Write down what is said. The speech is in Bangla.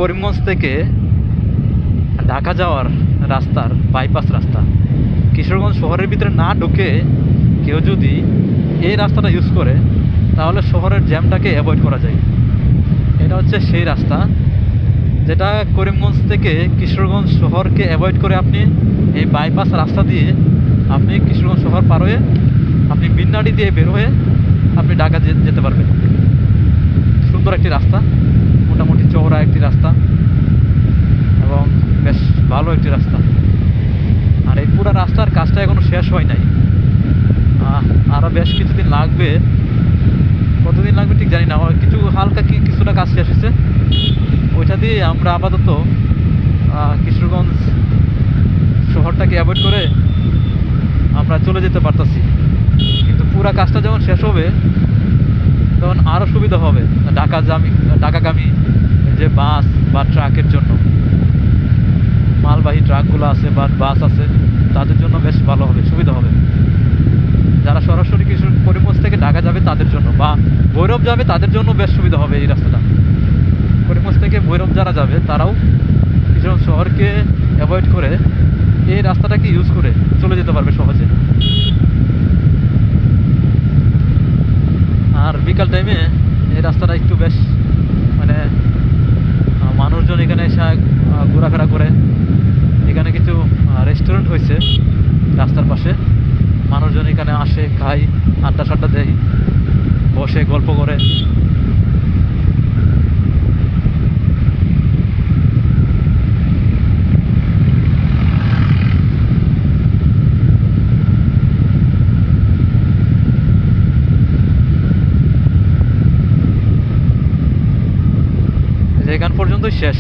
করিমগঞ্জ থেকে ঢাকা যাওয়ার রাস্তার বাইপাস রাস্তা, কিশোরগঞ্জ শহরের ভিতরে না ঢুকে কেউ যদি এই রাস্তাটা ইউজ করে তাহলে শহরের জ্যামটাকে অ্যাভয়েড করা যায়। এটা হচ্ছে সেই রাস্তা যেটা করিমগঞ্জ থেকে কিশোরগঞ্জ শহরকে অ্যাভয়েড করে আপনি এই বাইপাস রাস্তা দিয়ে আপনি কিশোরগঞ্জ শহর পার হয়ে আপনি বিন্নাড়ি দিয়ে বের হয়ে আপনি ঢাকা যেতে পারবেন। সুন্দর একটি রাস্তা, মোটামুটি চওড়া একটি রাস্তা এবং বেশ ভালো একটি রাস্তা। আর এই পুরো রাস্তার কাজটা এখনও শেষ হয় নাই, আরও বেশ কিছুদিন লাগবে। কতদিন লাগবে ঠিক জানি না, কিছু হালকা কিছুটা কাজ শেষ হয়েছে, ওইটা দিয়ে আমরা আপাতত কিশোরগঞ্জ শহরটাকে অ্যাভয়েড করে আমরা চলে যেতে পারতাছি। কিন্তু পুরো কাজটা যখন শেষ হবে তখন আরও সুবিধা হবে ঢাকাগামী যে বাস বা ট্রাকের জন্য, মালবাহী ট্রাকগুলো আছে বা বাস আছে তাদের জন্য বেশ ভালো হবে, সুবিধা হবে। যারা সরাসরি করিমগঞ্জ থেকে ঢাকা যাবে তাদের জন্য বা ভৈরব যাবে তাদের জন্য বেশ সুবিধা হবে এই রাস্তাটা। করিমগঞ্জ থেকে ভৈরব যারা যাবে তারাও কিশোরগঞ্জ শহরকে অ্যাভয়েড করে এই রাস্তাটাকে ইউজ করে চলে যেতে পারবে সহজে। আর বিকাল টাইমে এই রাস্তাটা একটু বেশ মানে মানুষজন এখানে এসে ঘোরাফেরা করে। এখানে কিছু রেস্টুরেন্ট হয়েছে রাস্তার পাশে, মানুষজন এখানে আসে, খায়, আড্ডা সাড্ডা দেয়, বসে গল্প করে। এখান পর্যন্তই শেষ।